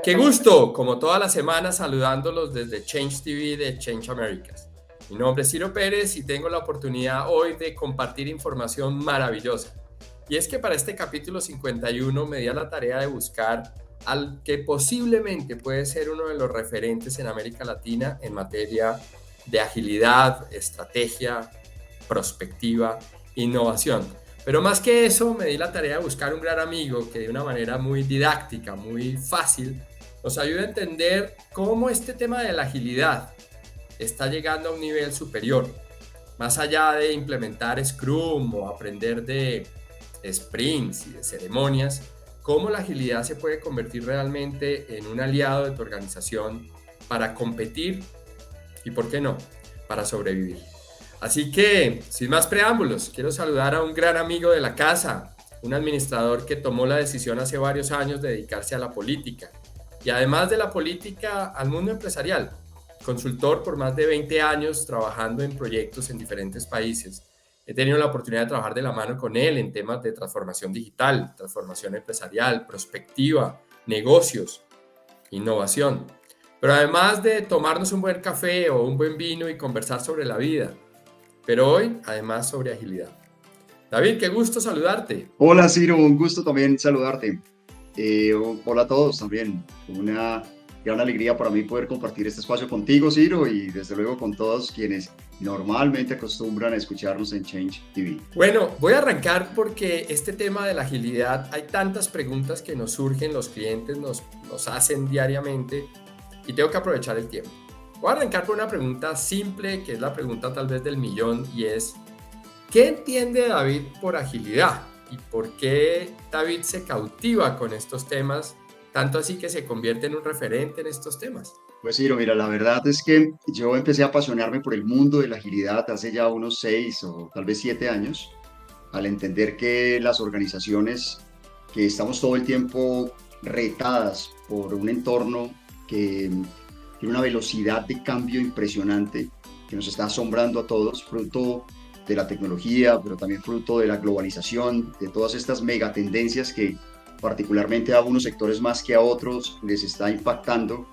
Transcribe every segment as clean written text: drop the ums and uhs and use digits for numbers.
Qué gusto, como todas las semanas, saludándolos desde Change TV de Change Americas. Mi nombre es Ciro Pérez y tengo la oportunidad hoy de compartir información maravillosa. Y es que para este capítulo 51 me di a la tarea de buscar al que posiblemente puede ser uno de los referentes en América Latina en materia de agilidad, estrategia, prospectiva, innovación. Pero más que eso, me di la tarea de buscar un gran amigo que de una manera muy didáctica, muy fácil, nos ayuda a entender cómo este tema de la agilidad está llegando a un nivel superior. Más allá de implementar Scrum o aprender de sprints y de ceremonias, cómo la agilidad se puede convertir realmente en un aliado de tu organización para competir y, ¿por qué no?, para sobrevivir. Así que, sin más preámbulos, quiero saludar a un gran amigo de la casa, un administrador que tomó la decisión hace varios años de dedicarse a la política y además de la política al mundo empresarial, consultor por más de 20 años trabajando en proyectos en diferentes países. He tenido la oportunidad de trabajar de la mano con él en temas de transformación digital, transformación empresarial, prospectiva, negocios, innovación. Pero además de tomarnos un buen café o un buen vino y conversar sobre la vida, pero hoy además sobre agilidad. David, qué gusto saludarte. Hola Ciro, un gusto también saludarte. Hola a todos también. Una gran alegría para mí poder compartir este espacio contigo, Ciro, y desde luego con todos quienes normalmente acostumbran a escucharnos en Change TV. Bueno, voy a arrancar porque este tema de la agilidad, hay tantas preguntas que nos surgen, los clientes nos hacen diariamente y tengo que aprovechar el tiempo. Voy a arrancar por una pregunta simple, que es la pregunta tal vez del millón, y es, ¿qué entiende David por agilidad? ¿Y por qué David se cautiva con estos temas, tanto así que se convierte en un referente en estos temas? Pues Ciro, mira, la verdad es que yo empecé a apasionarme por el mundo de la agilidad hace ya unos 6 o tal vez 7 años, al entender que las organizaciones que estamos todo el tiempo retadas por un entorno que tiene una velocidad de cambio impresionante que nos está asombrando a todos, fruto de la tecnología, pero también fruto de la globalización, de todas estas megatendencias que particularmente a algunos sectores más que a otros les está impactando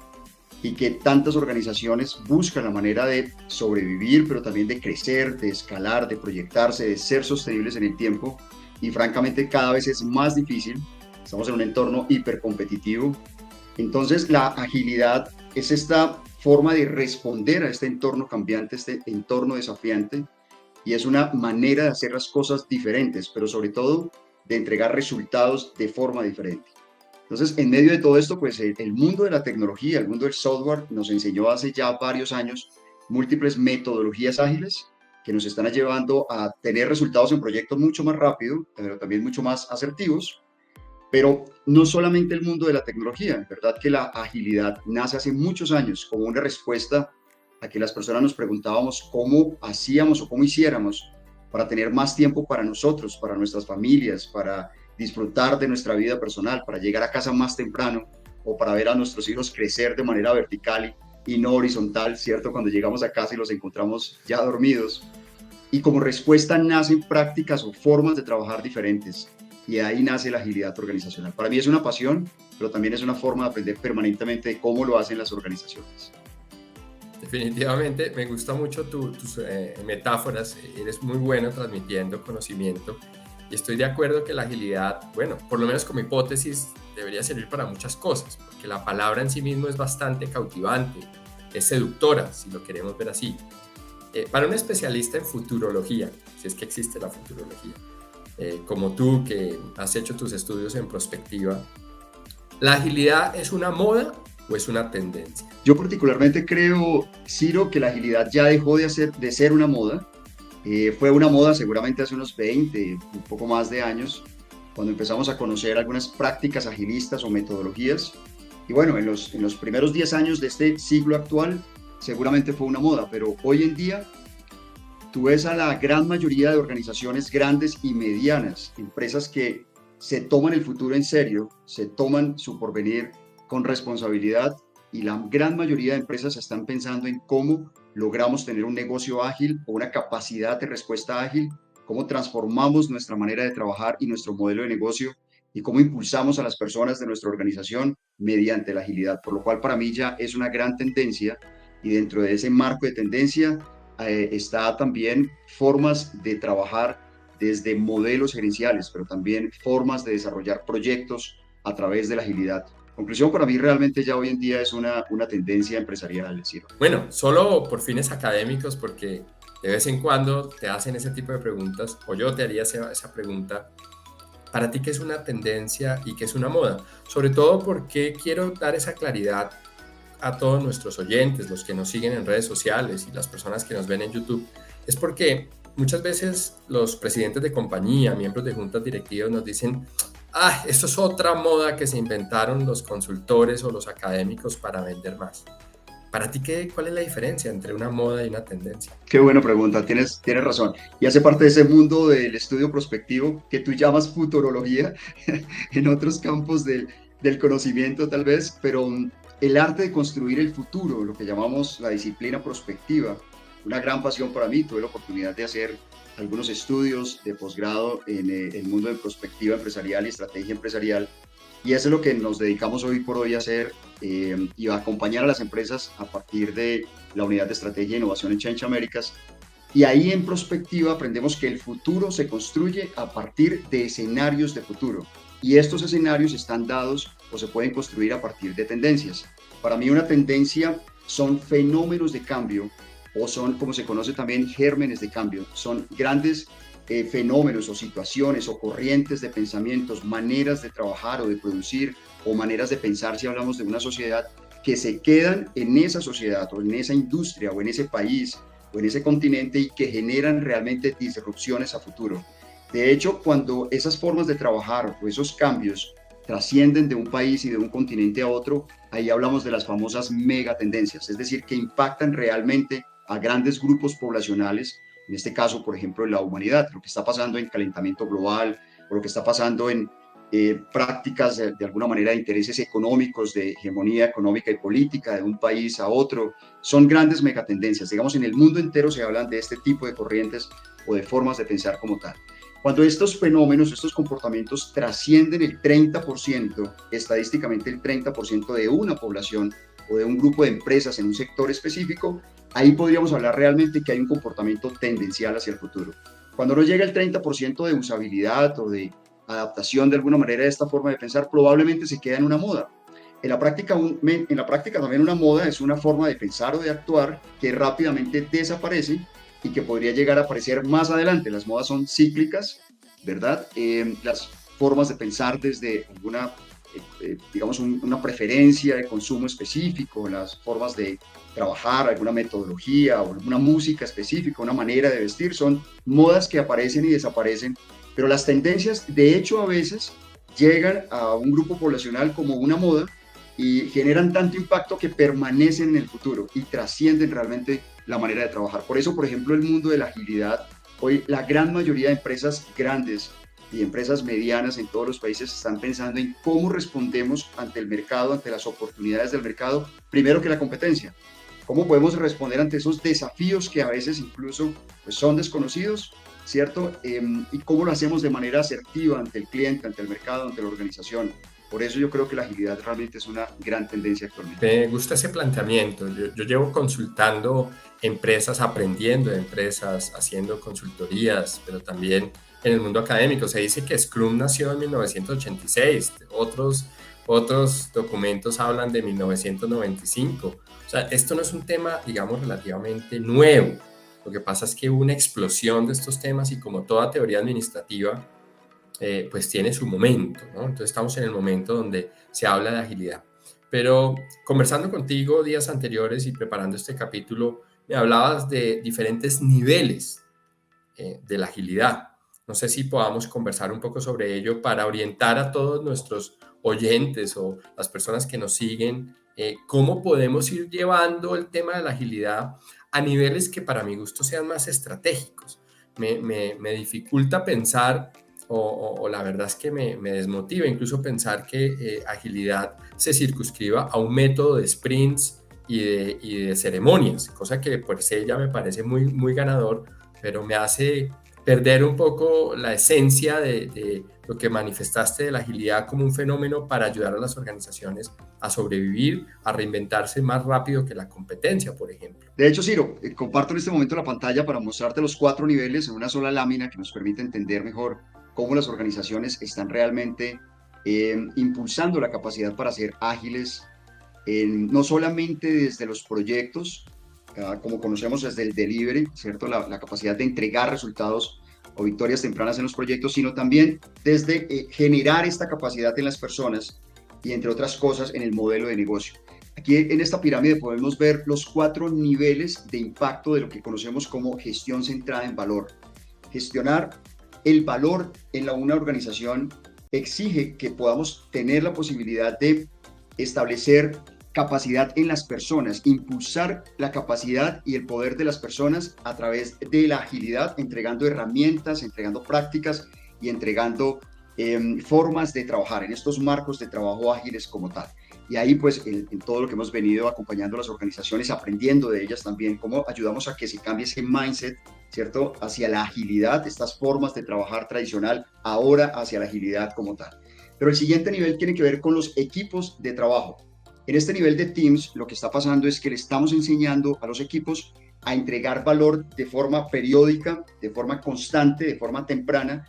y que tantas organizaciones buscan la manera de sobrevivir, pero también de crecer, de escalar, de proyectarse, de ser sostenibles en el tiempo. Y francamente cada vez es más difícil. Estamos en un entorno hipercompetitivo. Entonces la agilidad es esta forma de responder a este entorno cambiante, este entorno desafiante, y es una manera de hacer las cosas diferentes, pero sobre todo de entregar resultados de forma diferente. Entonces, en medio de todo esto, pues el mundo de la tecnología, el mundo del software nos enseñó hace ya varios años múltiples metodologías ágiles que nos están llevando a tener resultados en proyectos mucho más rápido, pero también mucho más asertivos. Pero no solamente el mundo de la tecnología, en verdad que la agilidad nace hace muchos años como una respuesta a que las personas nos preguntábamos cómo hacíamos o cómo hiciéramos para tener más tiempo para nosotros, para nuestras familias, para disfrutar de nuestra vida personal, para llegar a casa más temprano o para ver a nuestros hijos crecer de manera vertical y no horizontal, ¿cierto? Cuando llegamos a casa y los encontramos ya dormidos. Y como respuesta nacen prácticas o formas de trabajar diferentes. Y ahí nace la agilidad organizacional. Para mí es una pasión, pero también es una forma de aprender permanentemente de cómo lo hacen las organizaciones. Definitivamente, me gusta mucho tus metáforas, eres muy bueno transmitiendo conocimiento y estoy de acuerdo que la agilidad, bueno, por lo menos como hipótesis, debería servir para muchas cosas, porque la palabra en sí mismo es bastante cautivante, es seductora, si lo queremos ver así. Para un especialista en futurología, si es que existe la futurología, como tú que has hecho tus estudios en prospectiva, ¿la agilidad es una moda o es una tendencia? Yo particularmente creo, Ciro, que la agilidad ya dejó de ser una moda. Fue una moda seguramente hace unos 20, un poco más de años, cuando empezamos a conocer algunas prácticas agilistas o metodologías. Y bueno, en los primeros 10 años de este siglo actual, seguramente fue una moda, pero hoy en día tú ves a la gran mayoría de organizaciones grandes y medianas, empresas que se toman el futuro en serio, se toman su porvenir con responsabilidad, y la gran mayoría de empresas están pensando en cómo logramos tener un negocio ágil o una capacidad de respuesta ágil, cómo transformamos nuestra manera de trabajar y nuestro modelo de negocio y cómo impulsamos a las personas de nuestra organización mediante la agilidad, por lo cual para mí ya es una gran tendencia y dentro de ese marco de tendencia está también formas de trabajar desde modelos gerenciales, pero también formas de desarrollar proyectos a través de la agilidad. Conclusión, para mí realmente ya hoy en día es una tendencia empresarial, Ciro. Bueno, solo por fines académicos, porque de vez en cuando te hacen ese tipo de preguntas, o yo te haría esa pregunta. Para ti, ¿qué es una tendencia y qué es una moda? Sobre todo porque quiero dar esa claridad a todos nuestros oyentes, los que nos siguen en redes sociales y las personas que nos ven en YouTube. Es porque muchas veces los presidentes de compañía, miembros de juntas directivas nos dicen, esto es otra moda que se inventaron los consultores o los académicos para vender más. Para ti, ¿cuál es la diferencia entre una moda y una tendencia? Qué buena pregunta, tienes razón. Y hace parte de ese mundo del estudio prospectivo que tú llamas futurología, en otros campos del conocimiento tal vez, pero el arte de construir el futuro, lo que llamamos la disciplina prospectiva, una gran pasión para mí. Tuve la oportunidad de hacer algunos estudios de posgrado en el mundo de prospectiva empresarial y estrategia empresarial. Y eso es lo que nos dedicamos hoy por hoy a hacer y a acompañar a las empresas a partir de la unidad de estrategia e innovación en Change Américas. Y ahí en prospectiva aprendemos que el futuro se construye a partir de escenarios de futuro. Y estos escenarios están dados o se pueden construir a partir de tendencias. Para mí una tendencia son fenómenos de cambio o son, como se conoce también, gérmenes de cambio. Son grandes fenómenos o situaciones o corrientes de pensamientos, maneras de trabajar o de producir o maneras de pensar si hablamos de una sociedad que se quedan en esa sociedad o en esa industria o en ese país o en ese continente y que generan realmente disrupciones a futuro. De hecho, cuando esas formas de trabajar o esos cambios trascienden de un país y de un continente a otro, ahí hablamos de las famosas megatendencias, es decir, que impactan realmente a grandes grupos poblacionales, en este caso, por ejemplo, en la humanidad, lo que está pasando en calentamiento global o lo que está pasando en prácticas de alguna manera de intereses económicos, de hegemonía económica y política de un país a otro, son grandes megatendencias. Digamos, en el mundo entero se hablan de este tipo de corrientes o de formas de pensar como tal. Cuando estos fenómenos, estos comportamientos trascienden el 30%, estadísticamente el 30% de una población o de un grupo de empresas en un sector específico, ahí podríamos hablar realmente que hay un comportamiento tendencial hacia el futuro. Cuando no llega el 30% de usabilidad o de adaptación de alguna manera de esta forma de pensar, probablemente se queda en una moda. En la práctica también una moda es una forma de pensar o de actuar que rápidamente desaparece y que podría llegar a aparecer más adelante. Las modas son cíclicas, ¿verdad? Las formas de pensar desde alguna, digamos, una preferencia de consumo específico, las formas de trabajar, alguna metodología o alguna música específica, una manera de vestir, son modas que aparecen y desaparecen, pero las tendencias, de hecho, a veces llegan a un grupo poblacional como una moda y generan tanto impacto que permanecen en el futuro y trascienden realmente la manera de trabajar. Por eso, por ejemplo, el mundo de la agilidad, hoy la gran mayoría de empresas grandes y empresas medianas en todos los países están pensando en cómo respondemos ante el mercado, ante las oportunidades del mercado, primero que la competencia. ¿Cómo podemos responder ante esos desafíos que a veces incluso pues, son desconocidos, ¿cierto? Y cómo lo hacemos de manera asertiva ante el cliente, ante el mercado, ante la organización. Por eso yo creo que la agilidad realmente es una gran tendencia actualmente. Me gusta ese planteamiento. Yo llevo consultando empresas, aprendiendo de empresas, haciendo consultorías, pero también en el mundo académico. Se dice que Scrum nació en 1986. Otros documentos hablan de 1995. O sea, esto no es un tema, digamos, relativamente nuevo. Lo que pasa es que hubo una explosión de estos temas y como toda teoría administrativa, pues tiene su momento, ¿no? Entonces estamos en el momento donde se habla de agilidad. Pero conversando contigo días anteriores y preparando este capítulo, me hablabas de diferentes niveles de la agilidad. No sé si podamos conversar un poco sobre ello para orientar a todos nuestros oyentes o las personas que nos siguen, cómo podemos ir llevando el tema de la agilidad a niveles que para mi gusto sean más estratégicos. Me dificulta pensar o la verdad es que me desmotiva incluso pensar que agilidad se circunscriba a un método de sprints y de ceremonias, cosa que por sí ya me parece muy, muy ganador, pero me hace perder un poco la esencia de lo que manifestaste de la agilidad como un fenómeno para ayudar a las organizaciones a sobrevivir, a reinventarse más rápido que la competencia, por ejemplo. De hecho, Ciro, comparto en este momento la pantalla para mostrarte los 4 niveles en una sola lámina que nos permite entender mejor cómo las organizaciones están realmente impulsando la capacidad para ser ágiles, no solamente desde los proyectos, como conocemos desde el delivery, ¿cierto? La capacidad de entregar resultados o victorias tempranas en los proyectos, sino también desde generar esta capacidad en las personas y, entre otras cosas, en el modelo de negocio. Aquí en esta pirámide podemos ver los 4 niveles de impacto de lo que conocemos como gestión centrada en valor. Gestionar el valor en una organización exige que podamos tener la posibilidad de establecer capacidad en las personas, impulsar la capacidad y el poder de las personas a través de la agilidad, entregando herramientas, entregando prácticas y entregando formas de trabajar en estos marcos de trabajo ágiles como tal. Y ahí pues en todo lo que hemos venido acompañando a las organizaciones, aprendiendo de ellas también, cómo ayudamos a que se cambie ese mindset, ¿cierto? Hacia la agilidad, estas formas de trabajar tradicional, ahora hacia la agilidad como tal. Pero el siguiente nivel tiene que ver con los equipos de trabajo. En este nivel de Teams, lo que está pasando es que le estamos enseñando a los equipos a entregar valor de forma periódica, de forma constante, de forma temprana,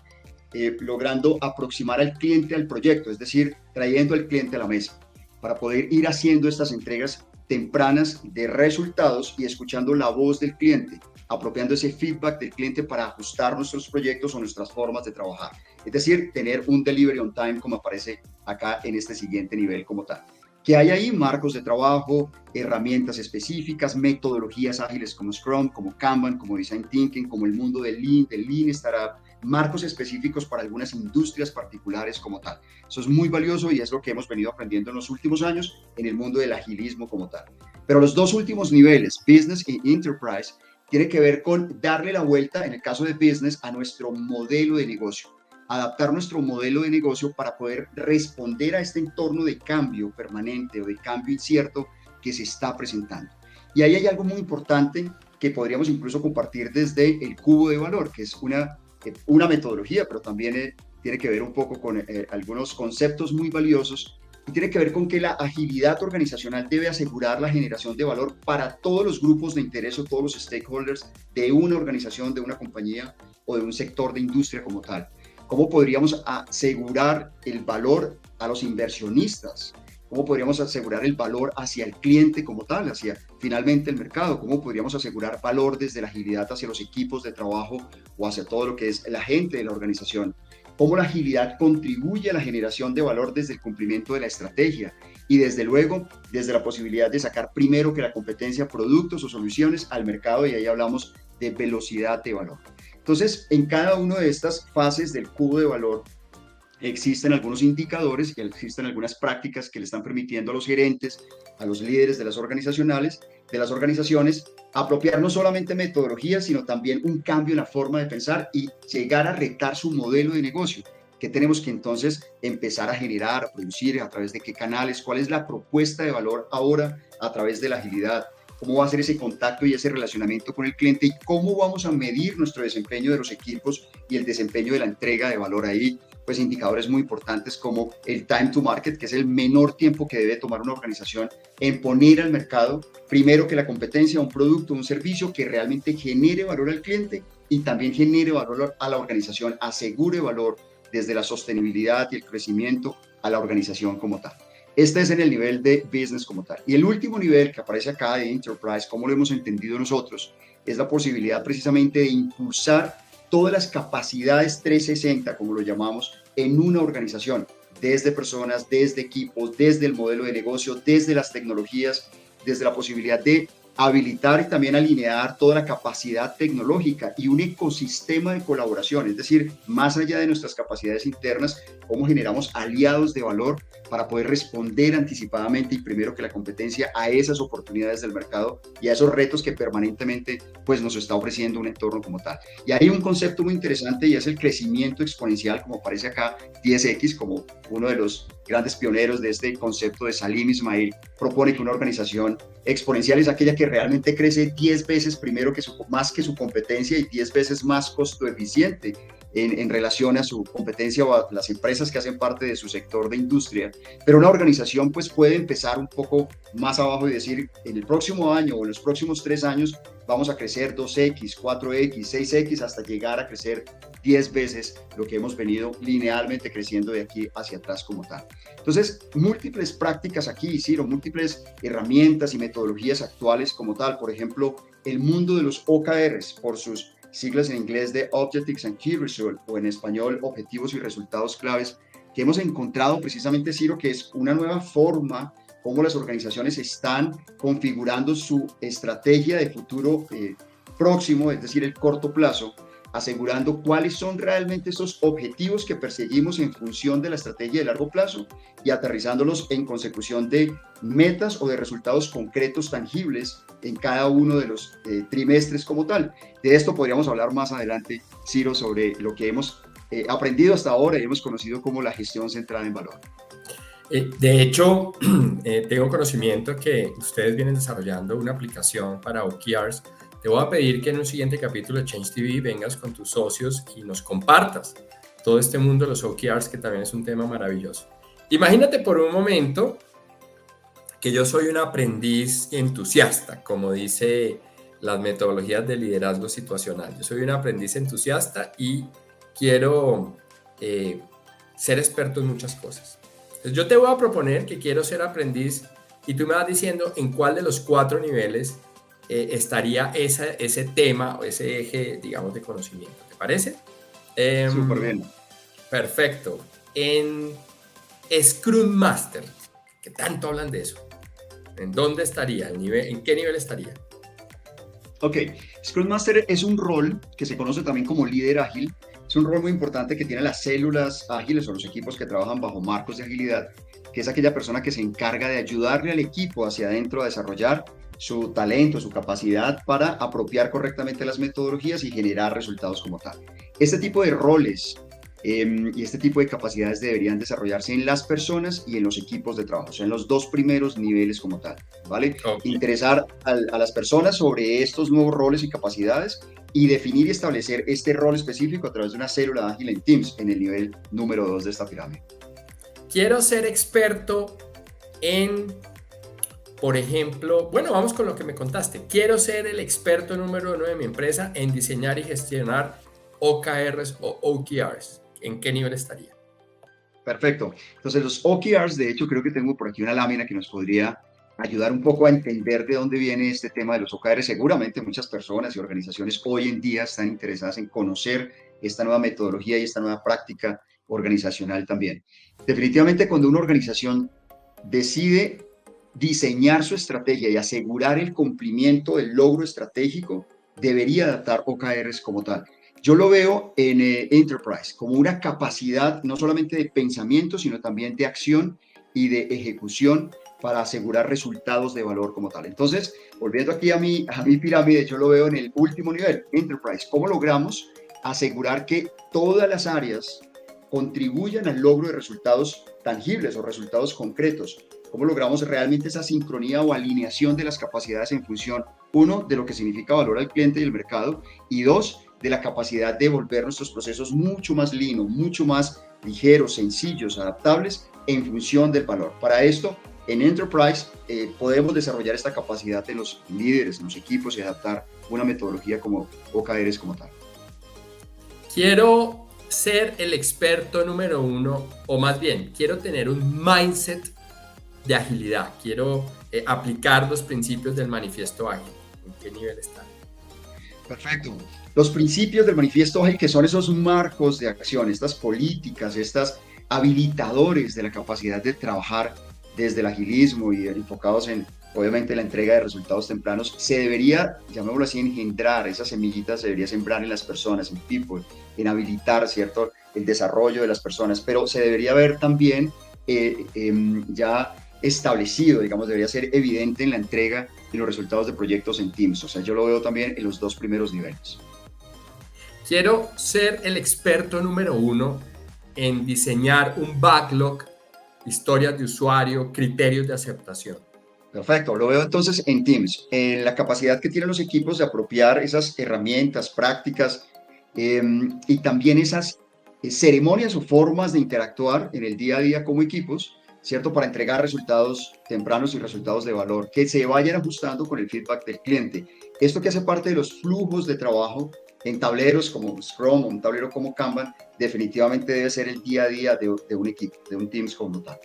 logrando aproximar al cliente al proyecto, es decir, trayendo al cliente a la mesa, para poder ir haciendo estas entregas tempranas de resultados y escuchando la voz del cliente, apropiando ese feedback del cliente para ajustar nuestros proyectos o nuestras formas de trabajar. Es decir, tener un delivery on time, como aparece acá en este siguiente nivel como tal. Que hay ahí marcos de trabajo, herramientas específicas, metodologías ágiles como Scrum, como Kanban, como Design Thinking, como el mundo del Lean Startup, marcos específicos para algunas industrias particulares como tal. Eso es muy valioso y es lo que hemos venido aprendiendo en los últimos años en el mundo del agilismo como tal. Pero los 2 últimos niveles, Business y Enterprise, tiene que ver con darle la vuelta, en el caso de Business, a nuestro modelo de negocio. Adaptar nuestro modelo de negocio para poder responder a este entorno de cambio permanente o de cambio incierto que se está presentando. Y ahí hay algo muy importante que podríamos incluso compartir desde el cubo de valor, que es una metodología, pero también tiene que ver un poco con algunos conceptos muy valiosos y tiene que ver con que la agilidad organizacional debe asegurar la generación de valor para todos los grupos de interés o todos los stakeholders de una organización, de una compañía o de un sector de industria como tal. ¿Cómo podríamos asegurar el valor a los inversionistas? ¿Cómo podríamos asegurar el valor hacia el cliente como tal, hacia finalmente el mercado? ¿Cómo podríamos asegurar valor desde la agilidad hacia los equipos de trabajo o hacia todo lo que es la gente de la organización? ¿Cómo la agilidad contribuye a la generación de valor desde el cumplimiento de la estrategia? Y desde luego, desde la posibilidad de sacar primero que la competencia productos o soluciones al mercado, y ahí hablamos de velocidad de valor. Entonces, en cada una de estas fases del cubo de valor existen algunos indicadores y existen algunas prácticas que le están permitiendo a los gerentes, a los líderes de las organizaciones, apropiar no solamente metodologías, sino también un cambio en la forma de pensar y llegar a retar su modelo de negocio. ¿Qué tenemos que entonces empezar a generar, a producir, a través de qué canales? ¿Cuál es la propuesta de valor ahora a través de la agilidad? ¿Cómo va a ser ese contacto y ese relacionamiento con el cliente? ¿Y cómo vamos a medir nuestro desempeño de los equipos y el desempeño de la entrega de valor ahí? Pues indicadores muy importantes como el time to market, que es el menor tiempo que debe tomar una organización en poner al mercado, primero que la competencia, un producto, un servicio que realmente genere valor al cliente y también genere valor a la organización, asegure valor desde la sostenibilidad y el crecimiento a la organización como tal. Este es en el nivel de business como tal. Y el último nivel que aparece acá de enterprise, como lo hemos entendido nosotros, es la posibilidad precisamente de impulsar todas las capacidades 360, como lo llamamos, en una organización, desde personas, desde equipos, desde el modelo de negocio, desde las tecnologías, desde la posibilidad de habilitar y también alinear toda la capacidad tecnológica y un ecosistema de colaboración, es decir, más allá de nuestras capacidades internas, cómo generamos aliados de valor para poder responder anticipadamente y primero que la competencia a esas oportunidades del mercado y a esos retos que permanentemente pues nos está ofreciendo un entorno como tal. Y hay un concepto muy interesante y es el crecimiento exponencial, como aparece acá 10X, como uno de los grandes pioneros de este concepto de Salim Ismail, propone que una organización exponencial es aquella que que realmente crece 10 veces primero más que su competencia y 10 veces más costo eficiente en relación a su competencia o a las empresas que hacen parte de su sector de industria. Pero una organización pues puede empezar un poco más abajo y decir, en el próximo año o en los próximos 3 años vamos a crecer 2X, 4X, 6X hasta llegar a crecer 10 veces lo que hemos venido linealmente creciendo de aquí hacia atrás como tal. Entonces, múltiples prácticas aquí, Ciro, múltiples herramientas y metodologías actuales como tal. Por ejemplo, el mundo de los OKRs, por sus siglas en inglés de Objectives and Key Results, o en español, Objetivos y Resultados Claves, que hemos encontrado precisamente, Ciro, que es una nueva forma cómo las organizaciones están configurando su estrategia de futuro próximo, es decir, el corto plazo, asegurando cuáles son realmente esos objetivos que perseguimos en función de la estrategia de largo plazo y aterrizándolos en consecución de metas o de resultados concretos tangibles en cada uno de los trimestres como tal. De esto podríamos hablar más adelante, Ciro, sobre lo que hemos aprendido hasta ahora y hemos conocido como la gestión centrada en valor. De hecho, tengo conocimiento que ustedes vienen desarrollando una aplicación para OKRs. Te voy a pedir que en un siguiente capítulo de Change TV vengas con tus socios y nos compartas todo este mundo de los OKRs, que también es un tema maravilloso. Imagínate por un momento que yo soy un aprendiz entusiasta, como dice las metodologías de liderazgo situacional. Yo soy un aprendiz entusiasta y quiero ser experto en muchas cosas. Entonces yo te voy a proponer que quiero ser aprendiz y tú me vas diciendo en cuál de los 4 niveles estaría ese tema o ese eje, digamos, de conocimiento. ¿Te parece? Súper bien. Perfecto. En Scrum Master, que tanto hablan de eso, ¿en dónde estaría? ¿En qué nivel estaría? Ok, Scrum Master es un rol que se conoce también como líder ágil. Es un rol muy importante que tienen las células ágiles o los equipos que trabajan bajo marcos de agilidad, que es aquella persona que se encarga de ayudarle al equipo hacia adentro a desarrollar su talento, su capacidad para apropiar correctamente las metodologías y generar resultados como tal. Este tipo de roles y este tipo de capacidades deberían desarrollarse en las personas y en los equipos de trabajo, o sea, en los 2 primeros niveles como tal, ¿vale? Okay. Interesar a las personas sobre estos nuevos roles y capacidades y definir y establecer este rol específico a través de una célula ágil en Teams, en el nivel número 2 de esta pirámide. Quiero ser experto en, por ejemplo, bueno, vamos con lo que me contaste. Quiero ser el experto número 1 de mi empresa en diseñar y gestionar OKRs o OKRs. ¿En qué nivel estaría? Perfecto. Entonces, los OKRs, de hecho, creo que tengo por aquí una lámina que nos podría ayudar un poco a entender de dónde viene este tema de los OKRs. Seguramente muchas personas y organizaciones hoy en día están interesadas en conocer esta nueva metodología y esta nueva práctica organizacional también. Definitivamente, cuando una organización decide diseñar su estrategia y asegurar el cumplimiento del logro estratégico, debería adaptar OKRs como tal. Yo lo veo en Enterprise como una capacidad no solamente de pensamiento, sino también de acción y de ejecución para asegurar resultados de valor como tal. Entonces, volviendo aquí a mi pirámide, yo lo veo en el último nivel, Enterprise. ¿Cómo logramos asegurar que todas las áreas contribuyan al logro de resultados tangibles o resultados concretos? ¿Cómo logramos realmente esa sincronía o alineación de las capacidades en función, 1, de lo que significa valor al cliente y el mercado, y 2, de la capacidad de volver nuestros procesos mucho más lean, mucho más ligeros, sencillos, adaptables en función del valor? Para esto, en Enterprise podemos desarrollar esta capacidad en los líderes, en los equipos y adaptar una metodología como OKRs como tal. Quiero ser el experto número 1, o más bien, quiero tener un mindset de agilidad. Quiero aplicar los principios del manifiesto ágil. ¿En qué nivel está? Perfecto. Los principios del manifiesto ágil, que son esos marcos de acción, estas políticas, estas habilitadores de la capacidad de trabajar desde el agilismo y enfocados en, obviamente, la entrega de resultados tempranos, se debería, llamémoslo así, engendrar, esas semillitas se debería sembrar en las personas, en people, en habilitar, ¿cierto?, el desarrollo de las personas, pero se debería ver también ya establecido, digamos, debería ser evidente en la entrega y los resultados de proyectos en Teams. O sea, yo lo veo también en los 2 primeros niveles. Quiero ser el experto número 1 en diseñar un backlog, historias de usuario, criterios de aceptación. Perfecto, lo veo entonces en Teams, en la capacidad que tienen los equipos de apropiar esas herramientas, prácticas y también esas ceremonias o formas de interactuar en el día a día como equipos, ¿cierto? Para entregar resultados tempranos y resultados de valor que se vayan ajustando con el feedback del cliente. Esto que hace parte de los flujos de trabajo en tableros como Scrum o un tablero como Kanban, definitivamente debe ser el día a día de un equipo, de un Teams como tal.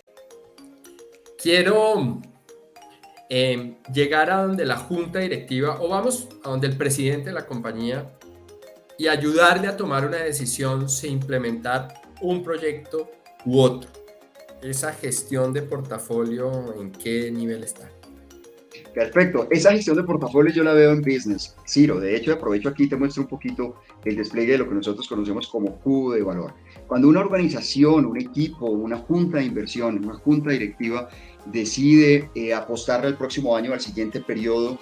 Quiero llegar a donde la junta directiva o vamos a donde el presidente de la compañía y ayudarle a tomar una decisión si implementar un proyecto u otro. Esa gestión de portafolio, ¿en qué nivel está? Perfecto. Esa gestión de portafolio yo la veo en Business Zero. De hecho, aprovecho aquí y te muestro un poquito el despliegue de lo que nosotros conocemos como cubo de valor. Cuando una organización, un equipo, una junta de inversión, una junta directiva decide apostarle al próximo año, al siguiente periodo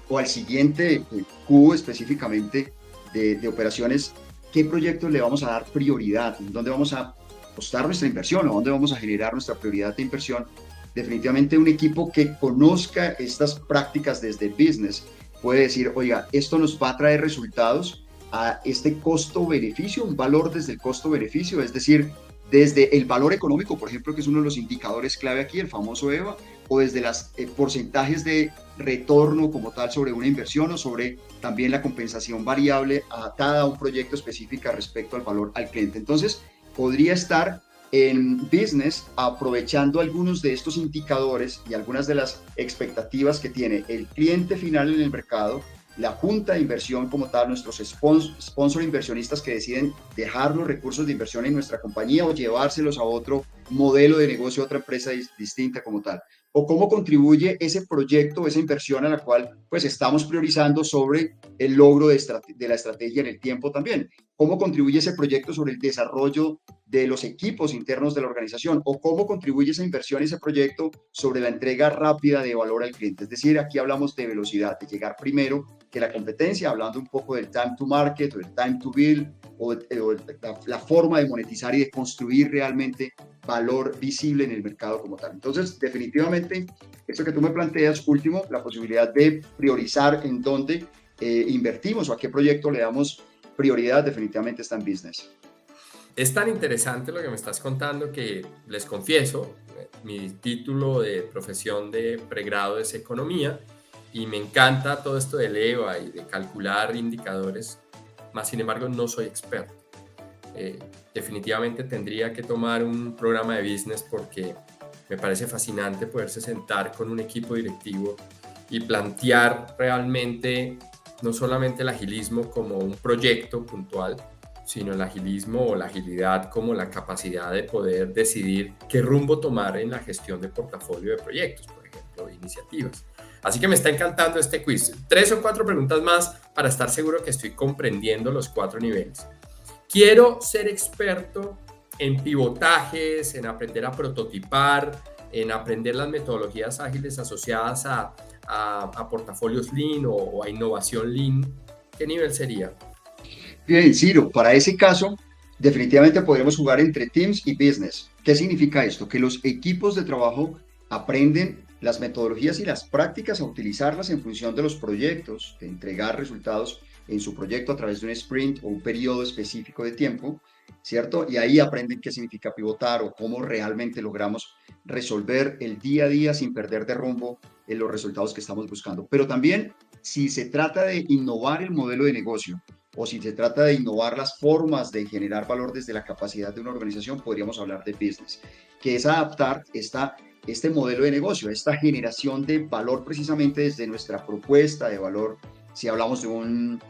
o al siguiente cubo específicamente de operaciones, ¿qué proyectos le vamos a dar prioridad? ¿Dónde vamos a apostar nuestra inversión o dónde vamos a generar nuestra prioridad de inversión? Definitivamente un equipo que conozca estas prácticas desde el business puede decir, oiga, esto nos va a traer resultados a este costo-beneficio, un valor desde el costo-beneficio, es decir, desde el valor económico, por ejemplo, que es uno de los indicadores clave aquí, el famoso EVA, o desde los porcentajes de retorno como tal sobre una inversión o sobre también la compensación variable atada a un proyecto específico respecto al valor al cliente. Entonces, podría estar en business aprovechando algunos de estos indicadores y algunas de las expectativas que tiene el cliente final en el mercado, la junta de inversión como tal, nuestros sponsor inversionistas que deciden dejar los recursos de inversión en nuestra compañía o llevárselos a otro modelo de negocio, a otra empresa distinta como tal, o cómo contribuye ese proyecto, esa inversión a la cual pues estamos priorizando sobre el logro de la estrategia en el tiempo también, cómo contribuye ese proyecto sobre el desarrollo de los equipos internos de la organización o cómo contribuye esa inversión, ese proyecto sobre la entrega rápida de valor al cliente. Es decir, aquí hablamos de velocidad, de llegar primero que la competencia, hablando un poco del time to market o el time to build o la forma de monetizar y de construir realmente valor visible en el mercado como tal. Entonces, definitivamente, eso que tú me planteas, último, la posibilidad de priorizar en dónde invertimos o a qué proyecto le damos prioridad, definitivamente está en business. Es tan interesante lo que me estás contando que les confieso, mi título de profesión de pregrado es economía y me encanta todo esto del EVA y de calcular indicadores, más sin embargo no soy experto. Definitivamente tendría que tomar un programa de business porque me parece fascinante poderse sentar con un equipo directivo y plantear realmente no solamente el agilismo como un proyecto puntual, sino el agilismo o la agilidad como la capacidad de poder decidir qué rumbo tomar en la gestión de portafolio de proyectos, por ejemplo, de iniciativas. Así que me está encantando este quiz. 3 o 4 preguntas más para estar seguro que estoy comprendiendo los 4 niveles. Quiero ser experto en pivotajes, en aprender a prototipar, en aprender las metodologías ágiles asociadas a portafolios Lean o a innovación Lean. ¿Qué nivel sería? Bien, Ciro, para ese caso, definitivamente podremos jugar entre teams y business. ¿Qué significa esto? Que los equipos de trabajo aprenden las metodologías y las prácticas a utilizarlas en función de los proyectos, de entregar resultados en su proyecto a través de un sprint o un periodo específico de tiempo, ¿cierto? Y ahí aprenden qué significa pivotar o cómo realmente logramos resolver el día a día sin perder de rumbo en los resultados que estamos buscando. Pero también, si se trata de innovar el modelo de negocio, o si se trata de innovar las formas de generar valor desde la capacidad de una organización, podríamos hablar de business, que es adaptar este modelo de negocio, esta generación de valor precisamente desde nuestra propuesta de valor, si hablamos de un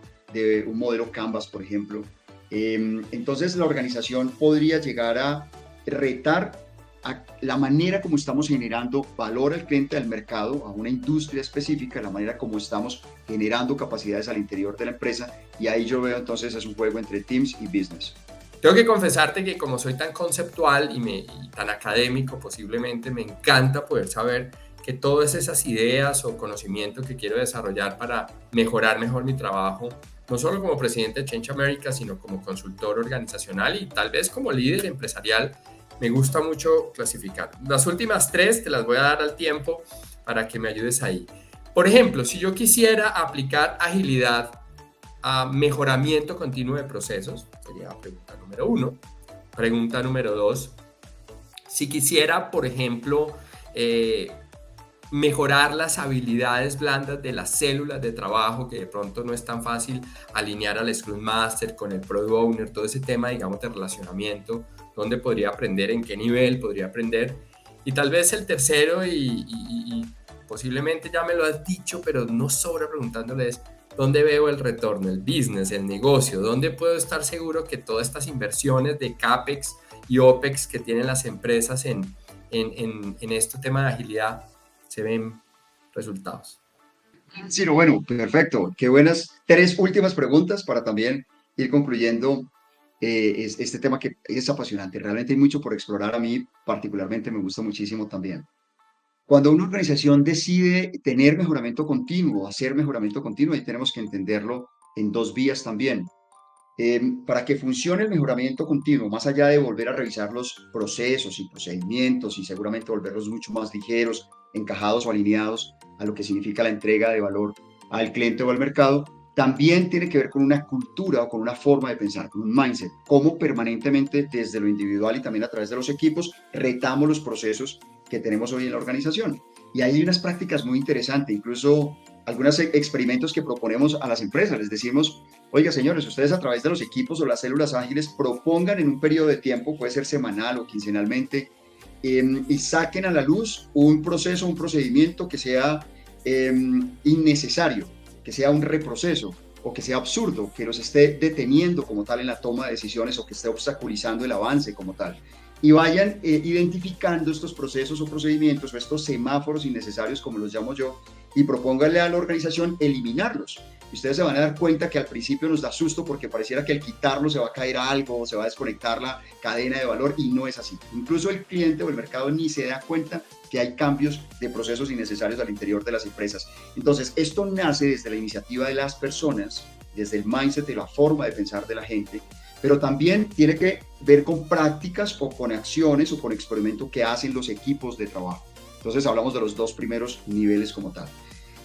modelo Canvas, por ejemplo. Entonces la organización podría llegar a retar a la manera como estamos generando valor al cliente, al mercado, a una industria específica, la manera como estamos generando capacidades al interior de la empresa, y ahí yo veo entonces es un juego entre teams y business. Tengo que confesarte que como soy tan conceptual y tan académico posiblemente, me encanta poder saber que todas esas ideas o conocimiento que quiero desarrollar para mejorar mejor mi trabajo, no solo como presidente de Change America, sino como consultor organizacional y tal vez como líder empresarial, me gusta mucho clasificar. Las últimas tres te las voy a dar al tiempo para que me ayudes ahí. Por ejemplo, si yo quisiera aplicar agilidad a mejoramiento continuo de procesos, sería pregunta número 1. Pregunta número 2, si quisiera, por ejemplo, mejorar las habilidades blandas de las células de trabajo, que de pronto no es tan fácil alinear al Scrum Master con el Product Owner, todo ese tema, digamos, de relacionamiento, dónde podría aprender, en qué nivel podría aprender. Y tal vez el tercero, y posiblemente ya me lo has dicho, pero no sobra preguntándoles, ¿dónde veo el retorno, el business, el negocio? ¿Dónde puedo estar seguro que todas estas inversiones de CAPEX y OPEX que tienen las empresas en este tema de agilidad se ven resultados? Sí, no, bueno, perfecto. Qué buenas tres últimas preguntas para también ir concluyendo este tema que es apasionante. Realmente hay mucho por explorar. A mí particularmente me gusta muchísimo también. Cuando una organización decide tener mejoramiento continuo, hacer mejoramiento continuo, ahí tenemos que entenderlo en dos vías también. Para que funcione el mejoramiento continuo, más allá de volver a revisar los procesos y procedimientos y seguramente volverlos mucho más ligeros, encajados o alineados a lo que significa la entrega de valor al cliente o al mercado, también tiene que ver con una cultura o con una forma de pensar, con un mindset, cómo permanentemente desde lo individual y también a través de los equipos retamos los procesos que tenemos hoy en la organización. Y hay unas prácticas muy interesantes, incluso algunos experimentos que proponemos a las empresas. Les decimos, oiga, señores, ustedes a través de los equipos o las células ágiles propongan en un periodo de tiempo, puede ser semanal o quincenalmente, y saquen a la luz un proceso, un procedimiento que sea innecesario, que sea un reproceso o que sea absurdo, que los esté deteniendo como tal en la toma de decisiones o que esté obstaculizando el avance como tal. Y vayan identificando estos procesos o procedimientos o estos semáforos innecesarios, como los llamo yo, y propónganle a la organización eliminarlos. Y ustedes se van a dar cuenta que al principio nos da susto porque pareciera que al quitarlo se va a caer algo, se va a desconectar la cadena de valor, y no es así. Incluso el cliente o el mercado ni se da cuenta que hay cambios de procesos innecesarios al interior de las empresas. Entonces, esto nace desde la iniciativa de las personas, desde el mindset, de la forma de pensar de la gente, pero también tiene que ver con prácticas o con acciones o con experimentos que hacen los equipos de trabajo. Entonces hablamos de los dos primeros niveles como tal.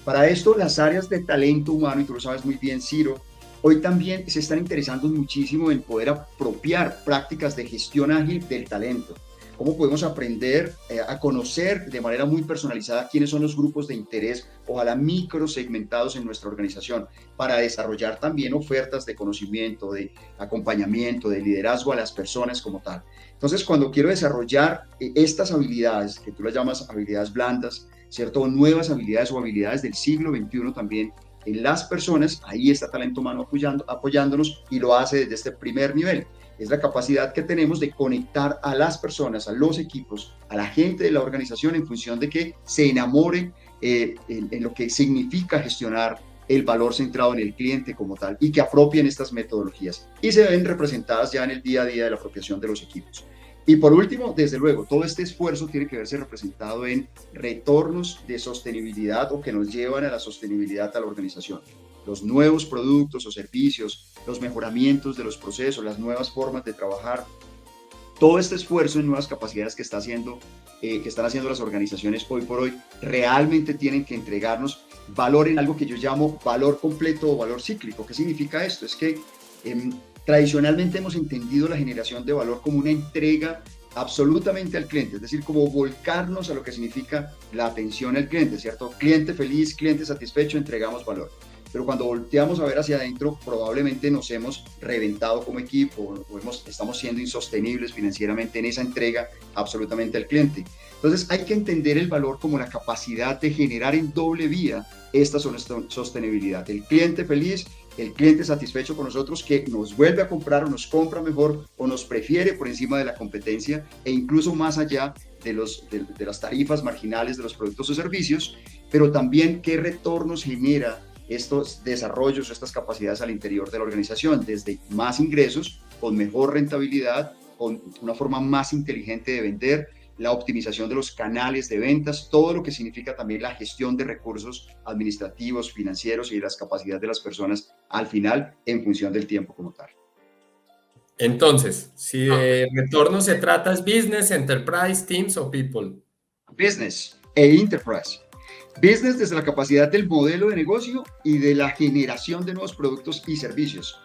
Para esto, las áreas de talento humano, y tú lo sabes muy bien, Ciro, hoy también se están interesando muchísimo en poder apropiar prácticas de gestión ágil del talento. ¿Cómo podemos aprender a conocer de manera muy personalizada quiénes son los grupos de interés, ojalá microsegmentados en nuestra organización, para desarrollar también ofertas de conocimiento, de acompañamiento, de liderazgo a las personas como tal? Entonces, cuando quiero desarrollar estas habilidades, que tú las llamas habilidades blandas, ¿cierto? Nuevas habilidades o habilidades del siglo XXI también en las personas, ahí está Talento Humano apoyándonos, y lo hace desde este primer nivel. Es la capacidad que tenemos de conectar a las personas, a los equipos, a la gente de la organización en función de que se enamore en lo que significa gestionar el valor centrado en el cliente como tal, y que apropien estas metodologías y se ven representadas ya en el día a día de la apropiación de los equipos. Y por último, desde luego, todo este esfuerzo tiene que verse representado en retornos de sostenibilidad o que nos llevan a la sostenibilidad a la organización. Los nuevos productos o servicios, los mejoramientos de los procesos, las nuevas formas de trabajar, todo este esfuerzo en nuevas capacidades que están haciendo las organizaciones hoy por hoy, realmente tienen que entregarnos valor en algo que yo llamo valor completo o valor cíclico. ¿Qué significa esto? Es que tradicionalmente hemos entendido la generación de valor como una entrega absolutamente al cliente, es decir, como volcarnos a lo que significa la atención al cliente, ¿cierto? Cliente feliz, cliente satisfecho, entregamos valor. Pero cuando volteamos a ver hacia adentro, probablemente nos hemos reventado como equipo o estamos siendo insostenibles financieramente en esa entrega absolutamente al cliente. Entonces hay que entender el valor como la capacidad de generar en doble vía esta sostenibilidad. El cliente feliz, el cliente satisfecho con nosotros, que nos vuelve a comprar o nos compra mejor o nos prefiere por encima de la competencia e incluso más allá de las tarifas marginales de los productos o servicios, pero también qué retornos genera estos desarrollos, estas capacidades al interior de la organización, desde más ingresos, con mejor rentabilidad, con una forma más inteligente de vender, la optimización de los canales de ventas, todo lo que significa también la gestión de recursos administrativos, financieros y las capacidades de las personas al final en función del tiempo como tal. Entonces, si de retorno se trata, ¿es business, enterprise, teams o people? Business e enterprise. Business desde la capacidad del modelo de negocio y de la generación de nuevos productos y servicios.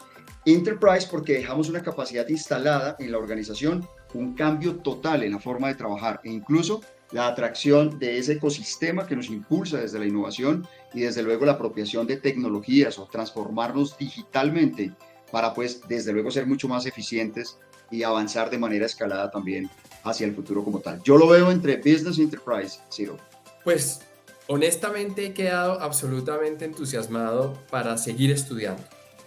Enterprise porque dejamos una capacidad instalada en la organización, un cambio total en la forma de trabajar e incluso la atracción de ese ecosistema que nos impulsa desde la innovación y desde luego la apropiación de tecnologías o transformarnos digitalmente para pues desde luego ser mucho más eficientes y avanzar de manera escalada también hacia el futuro como tal. Yo lo veo entre Business y Enterprise, Ciro. Pues honestamente he quedado absolutamente entusiasmado para seguir estudiando.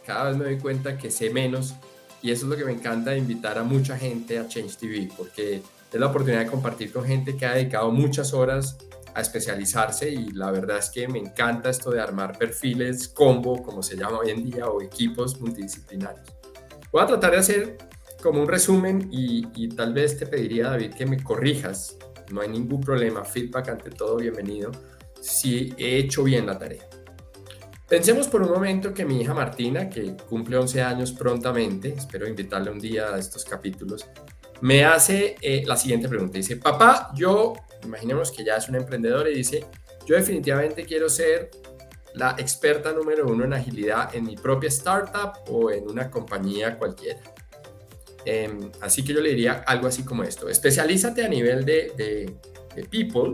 Cada vez me doy cuenta que sé menos y eso es lo que me encanta de invitar a mucha gente a Change TV, porque es la oportunidad de compartir con gente que ha dedicado muchas horas a especializarse y la verdad es que me encanta esto de armar perfiles combo, como se llama hoy en día, o equipos multidisciplinarios. Voy a tratar de hacer como un resumen y tal vez te pediría, David, que me corrijas. No hay ningún problema, feedback ante todo, bienvenido, si he hecho bien la tarea. Pensemos por un momento que mi hija Martina, que cumple 11 años prontamente, espero invitarle un día a estos capítulos, me hace la siguiente pregunta. Dice, papá, imaginemos que ya es una emprendedora y dice, yo definitivamente quiero ser la experta número 1 en agilidad en mi propia startup o en una compañía cualquiera. Así que yo le diría algo así como esto: especialízate a nivel de people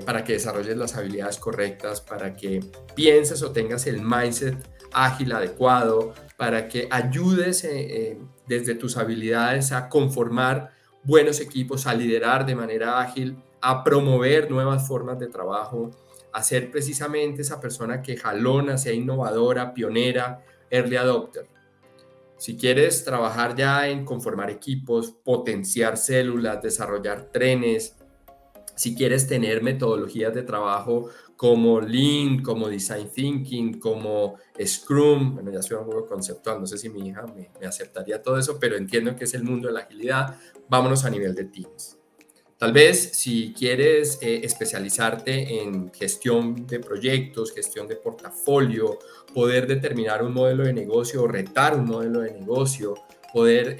para que desarrolles las habilidades correctas, para que pienses o tengas el mindset ágil adecuado, para que ayudes desde tus habilidades a conformar buenos equipos, a liderar de manera ágil, a promover nuevas formas de trabajo, a ser precisamente esa persona que jalona, sea innovadora, pionera, early adopter. Si quieres trabajar ya en conformar equipos, potenciar células, desarrollar trenes, si quieres tener metodologías de trabajo como Lean, como Design Thinking, como Scrum, bueno, ya soy un poco conceptual, no sé si mi hija me aceptaría todo eso, pero entiendo que es el mundo de la agilidad, vámonos a nivel de teams. Tal vez si quieres especializarte en gestión de proyectos, gestión de portafolio, poder determinar un modelo de negocio o retar un modelo de negocio, poder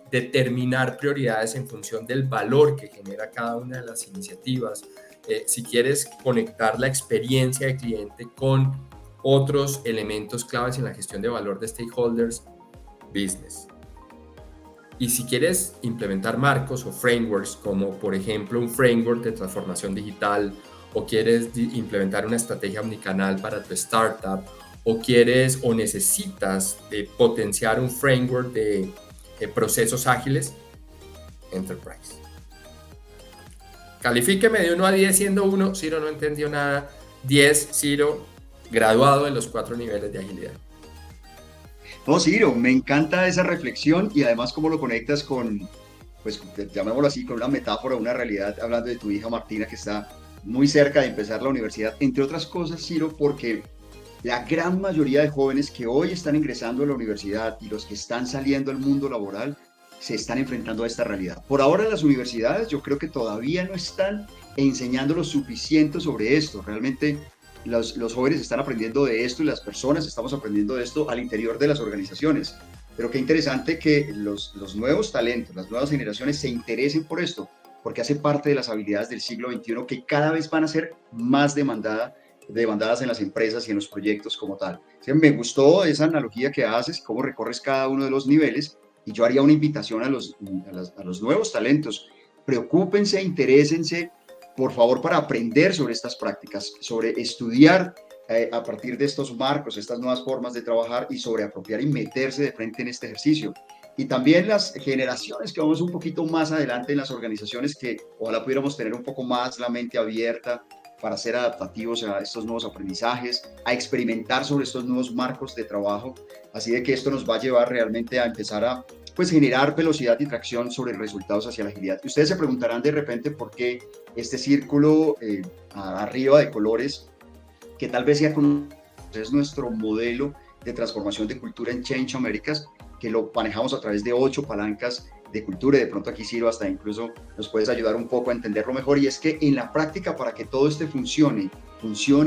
determinar prioridades en función del valor que genera cada una de las iniciativas. Si quieres conectar la experiencia de cliente con otros elementos claves en la gestión de valor de stakeholders, business. Y si quieres implementar marcos o frameworks, como por ejemplo un framework de transformación digital, o quieres implementar una estrategia omnicanal para tu startup, o quieres o necesitas potenciar un framework de procesos ágiles, Enterprise. Califíqueme de 1 a 10 siendo 1, Ciro no entendió nada, 10, Ciro, graduado en los 4 niveles de agilidad. No, Ciro, me encanta esa reflexión y además cómo lo conectas con, pues llamémoslo así, con una metáfora, una realidad, hablando de tu hija Martina que está muy cerca de empezar la universidad, entre otras cosas, Ciro, porque la gran mayoría de jóvenes que hoy están ingresando a la universidad y los que están saliendo al mundo laboral se están enfrentando a esta realidad. Por ahora las universidades yo creo que todavía no están enseñando lo suficiente sobre esto. Realmente los jóvenes están aprendiendo de esto y las personas estamos aprendiendo de esto al interior de las organizaciones. Pero qué interesante que los nuevos talentos, las nuevas generaciones se interesen por esto, porque hace parte de las habilidades del siglo XXI que cada vez van a ser más demandadas en las empresas y en los proyectos como tal. ¿Sí? Me gustó esa analogía que haces, cómo recorres cada uno de los niveles, y yo haría una invitación a los nuevos talentos. Preocúpense, interésense, por favor, para aprender sobre estas prácticas, sobre estudiar a partir de estos marcos, estas nuevas formas de trabajar y sobre apropiar y meterse de frente en este ejercicio. Y también las generaciones que vamos un poquito más adelante en las organizaciones, que ojalá pudiéramos tener un poco más la mente abierta para ser adaptativos a estos nuevos aprendizajes, a experimentar sobre estos nuevos marcos de trabajo. Así de que esto nos va a llevar realmente a empezar a pues, generar velocidad y tracción sobre resultados hacia la agilidad. Y ustedes se preguntarán de repente por qué este círculo arriba de colores, que tal vez sea es nuestro modelo de transformación de cultura en Change Americas, que lo manejamos a través de 8 palancas de cultura, y de pronto aquí Ciro hasta incluso nos puedes ayudar un poco a entenderlo mejor. Y es que en la práctica, para que todo este funcione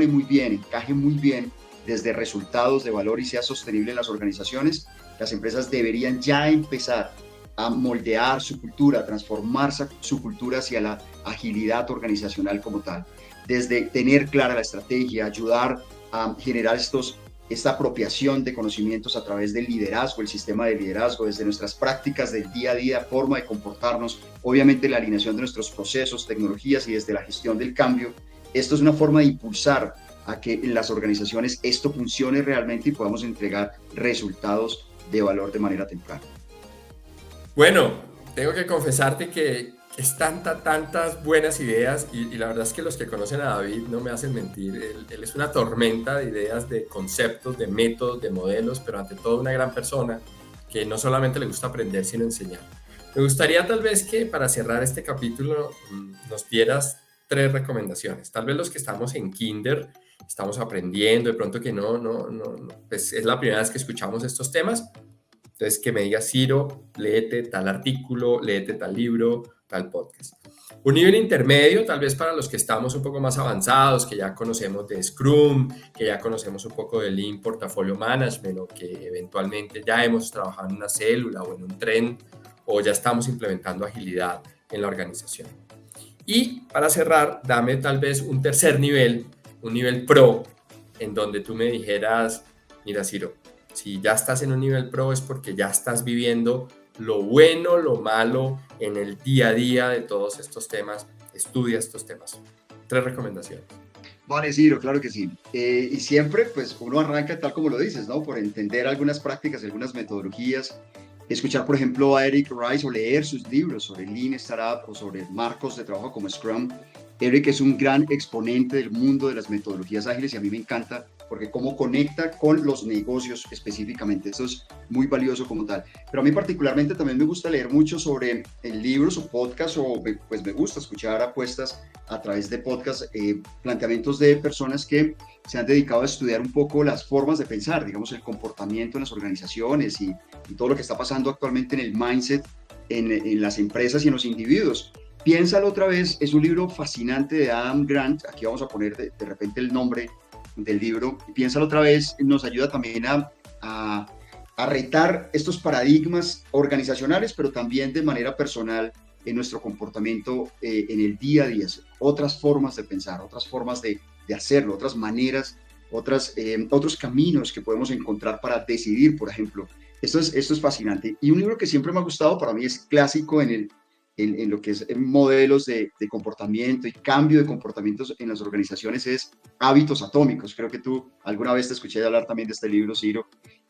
muy bien, encaje muy bien desde resultados de valor y sea sostenible en las organizaciones, las empresas deberían ya empezar a moldear su cultura, a transformar su cultura hacia la agilidad organizacional como tal. Desde tener clara la estrategia, ayudar a generar esta apropiación de conocimientos a través del liderazgo, el sistema de liderazgo, desde nuestras prácticas del día a día, forma de comportarnos, obviamente la alineación de nuestros procesos, tecnologías y desde la gestión del cambio. Esto es una forma de impulsar a que en las organizaciones esto funcione realmente y podamos entregar resultados de valor de manera temprana. Bueno, tengo que confesarte que es tantas buenas ideas y la verdad es que los que conocen a David no me hacen mentir. Él es una tormenta de ideas, de conceptos, de métodos, de modelos, pero ante todo una gran persona que no solamente le gusta aprender, sino enseñar. Me gustaría tal vez que para cerrar este capítulo nos dieras 3 recomendaciones. Tal vez los que estamos en kinder, estamos aprendiendo, de pronto que pues es la primera vez que escuchamos estos temas. Entonces, que me digas, Ciro, léete tal artículo, léete tal libro, tal podcast. Un nivel intermedio, tal vez para los que estamos un poco más avanzados, que ya conocemos de Scrum, que ya conocemos un poco de Lean Portfolio Management o que eventualmente ya hemos trabajado en una célula o en un tren o ya estamos implementando agilidad en la organización. Y para cerrar, dame tal vez un tercer nivel, un nivel pro, en donde tú me dijeras, mira, Ciro, si ya estás en un nivel pro es porque ya estás viviendo lo bueno, lo malo en el día a día de todos estos temas. Estudia estos temas. 3 recomendaciones. Vale, Ciro, claro que sí. Y siempre, pues, uno arranca tal como lo dices, ¿no? Por entender algunas prácticas, algunas metodologías, escuchar, por ejemplo, a Eric Rice o leer sus libros sobre Lean Startup o sobre marcos de trabajo como Scrum. Eric es un gran exponente del mundo de las metodologías ágiles y a mí me encanta porque cómo conecta con los negocios específicamente. Eso es muy valioso como tal. Pero a mí particularmente también me gusta leer mucho sobre libros o podcasts pues me gusta escuchar apuestas a través de podcasts, planteamientos de personas que se han dedicado a estudiar un poco las formas de pensar, digamos, el comportamiento en las organizaciones y todo lo que está pasando actualmente en el mindset en las empresas y en los individuos. Piénsalo otra vez, es un libro fascinante de Adam Grant, aquí vamos a poner de repente el nombre del libro, y Piénsalo otra vez nos ayuda también a retar estos paradigmas organizacionales, pero también de manera personal en nuestro comportamiento en el día a día, otras formas de pensar, otras formas de hacerlo, otras maneras, otros caminos que podemos encontrar para decidir, por ejemplo. Esto es fascinante. Y un libro que siempre me ha gustado, para mí es clásico en lo que es modelos de comportamiento y cambio de comportamientos en las organizaciones es Hábitos Atómicos. Creo que tú alguna vez te escuché hablar también de este libro, Ciro,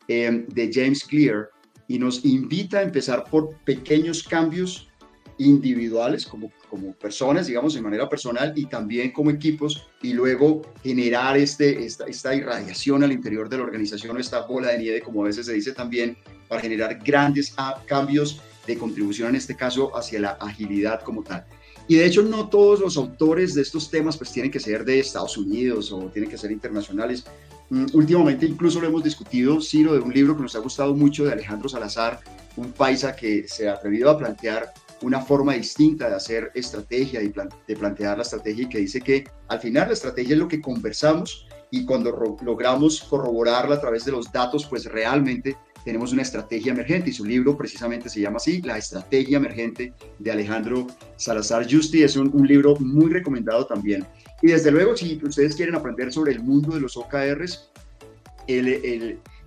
de James Clear, y nos invita a empezar por pequeños cambios individuales como personas, digamos, de manera personal y también como equipos, y luego generar esta irradiación al interior de la organización o esta bola de nieve, como a veces se dice también, para generar grandes cambios de contribución, en este caso, hacia la agilidad como tal. Y de hecho, no todos los autores de estos temas pues tienen que ser de Estados Unidos o tienen que ser internacionales. Últimamente incluso lo hemos discutido, Ciro, de un libro que nos ha gustado mucho de Alejandro Salazar, un paisa que se ha atrevido a plantear una forma distinta de hacer estrategia, de plantear la estrategia, y que dice que al final la estrategia es lo que conversamos y cuando logramos corroborarla a través de los datos, pues realmente tenemos una estrategia emergente, y su libro precisamente se llama así, La Estrategia Emergente, de Alejandro Salazar Yusti. Es un libro muy recomendado también. Y desde luego, si ustedes quieren aprender sobre el mundo de los OKRs,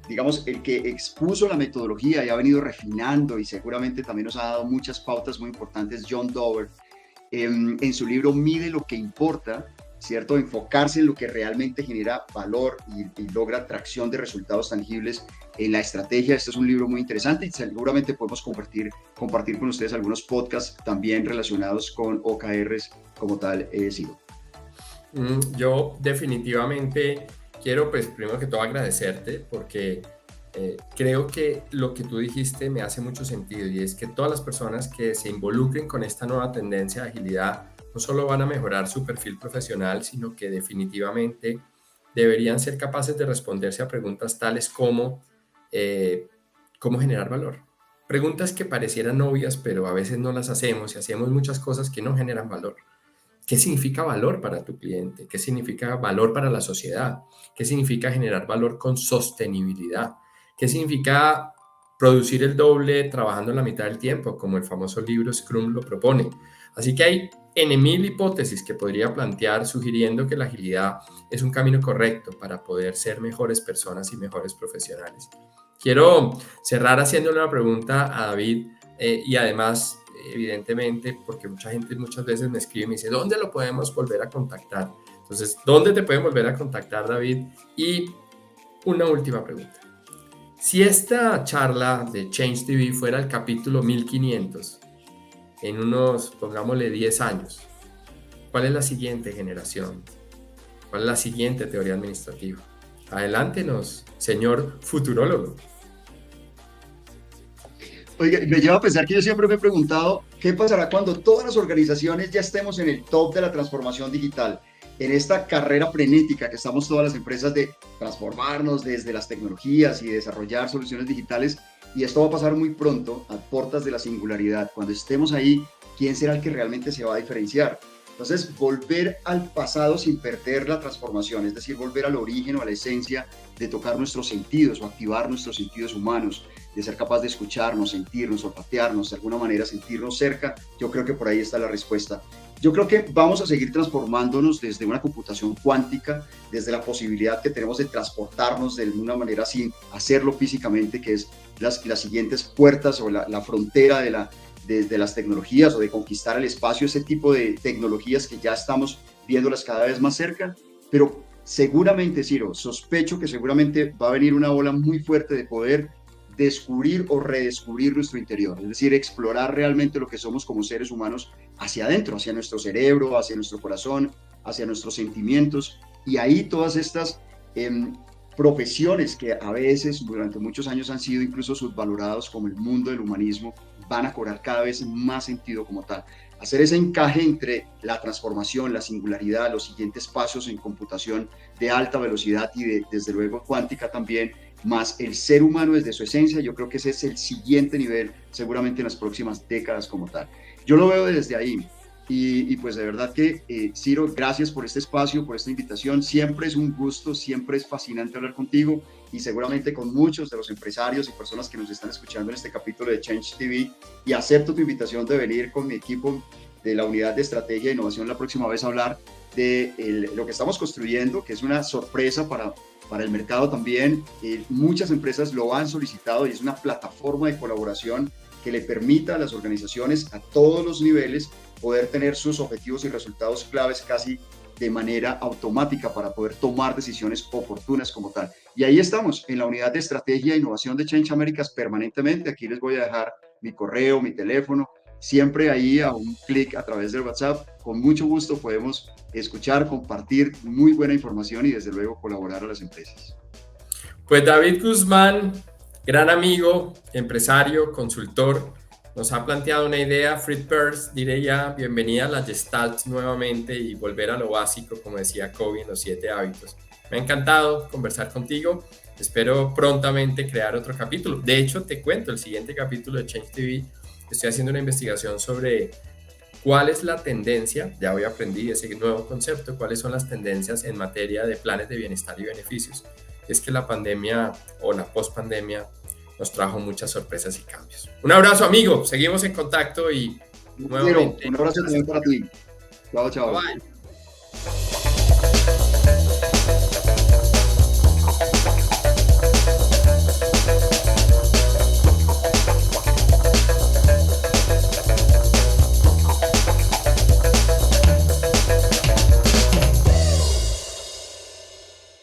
digamos, el que expuso la metodología y ha venido refinando y seguramente también nos ha dado muchas pautas muy importantes, John Dover, en su libro Mide lo que importa, ¿cierto? Enfocarse en lo que realmente genera valor y logra tracción de resultados tangibles en la estrategia. Este es un libro muy interesante y seguramente podemos compartir con ustedes algunos podcasts también relacionados con OKRs como tal, Ciro. Yo definitivamente quiero, pues, primero que todo agradecerte porque creo que lo que tú dijiste me hace mucho sentido, y es que todas las personas que se involucren con esta nueva tendencia de agilidad no solo van a mejorar su perfil profesional, sino que definitivamente deberían ser capaces de responderse a preguntas tales como ¿cómo generar valor? Preguntas que parecieran obvias, pero a veces no las hacemos y hacemos muchas cosas que no generan valor. ¿Qué significa valor para tu cliente? ¿Qué significa valor para la sociedad? ¿Qué significa generar valor con sostenibilidad? ¿Qué significa producir el doble trabajando la mitad del tiempo, como el famoso libro Scrum lo propone. Así que hay N mil hipótesis que podría plantear sugiriendo que la agilidad es un camino correcto para poder ser mejores personas y mejores profesionales. Quiero cerrar haciéndole una pregunta a David y además, evidentemente, porque mucha gente muchas veces me escribe y me dice, ¿dónde lo podemos volver a contactar? Entonces, ¿dónde te pueden volver a contactar, David? Y una última pregunta. Si esta charla de Change TV fuera el capítulo 1500, en unos, pongámosle, 10 años, ¿cuál es la siguiente generación? ¿Cuál es la siguiente teoría administrativa? Adelántenos, señor futurólogo. Oiga, me lleva a pensar que yo siempre me he preguntado qué pasará cuando todas las organizaciones ya estemos en el top de la transformación digital, en esta carrera frenética que estamos todas las empresas de transformarnos desde las tecnologías y desarrollar soluciones digitales. Y esto va a pasar muy pronto, a puertas de la singularidad. Cuando estemos ahí, ¿quién será el que realmente se va a diferenciar? Entonces, volver al pasado sin perder la transformación, es decir, volver al origen o a la esencia de tocar nuestros sentidos o activar nuestros sentidos humanos, de ser capaz de escucharnos, sentirnos, olfatearnos, de alguna manera sentirnos cerca. Yo creo que por ahí está la respuesta. Yo creo que vamos a seguir transformándonos desde una computación cuántica, desde la posibilidad que tenemos de transportarnos de alguna manera sin hacerlo físicamente, que es las siguientes puertas o la frontera de las tecnologías o de conquistar el espacio, ese tipo de tecnologías que ya estamos viéndolas cada vez más cerca, pero seguramente, Ciro, sospecho que seguramente va a venir una ola muy fuerte de poder descubrir o redescubrir nuestro interior, es decir, explorar realmente lo que somos como seres humanos hacia adentro, hacia nuestro cerebro, hacia nuestro corazón, hacia nuestros sentimientos, y ahí todas estas profesiones que a veces durante muchos años han sido incluso subvalorados como el mundo del humanismo, van a cobrar cada vez más sentido como tal. Hacer ese encaje entre la transformación, la singularidad, los siguientes pasos en computación de alta velocidad y desde luego cuántica también, más el ser humano desde su esencia, yo creo que ese es el siguiente nivel, seguramente en las próximas décadas como tal. Yo lo veo desde ahí. Y pues de verdad que, Ciro, gracias por este espacio, por esta invitación. Siempre es un gusto, siempre es fascinante hablar contigo y seguramente con muchos de los empresarios y personas que nos están escuchando en este capítulo de Change TV. Y acepto tu invitación de venir con mi equipo de la Unidad de Estrategia e Innovación la próxima vez a hablar de lo que estamos construyendo, que es una sorpresa para el mercado también. Muchas empresas lo han solicitado y es una plataforma de colaboración que le permita a las organizaciones a todos los niveles poder tener sus objetivos y resultados claves casi de manera automática para poder tomar decisiones oportunas como tal. Y ahí estamos, en la Unidad de Estrategia e Innovación de Change Américas permanentemente. Aquí les voy a dejar mi correo, mi teléfono, siempre ahí a un clic a través del WhatsApp. Con mucho gusto podemos escuchar, compartir muy buena información y desde luego colaborar a las empresas. Pues David Guzmán, gran amigo, empresario, consultor, nos ha planteado una idea. Fred Perls, diré ya, bienvenida a la Gestalt nuevamente y volver a lo básico, como decía Covey en los 7 hábitos. Me ha encantado conversar contigo. Espero prontamente crear otro capítulo. De hecho, te cuento, el siguiente capítulo de Change TV, estoy haciendo una investigación sobre cuál es la tendencia, ya hoy aprendí ese nuevo concepto, cuáles son las tendencias en materia de planes de bienestar y beneficios. Es que la pandemia o la pospandemia nos trajo muchas sorpresas y cambios. Un abrazo, amigo. Seguimos en contacto y nuevamente. Un abrazo también para ti. Chao, chao. Bye.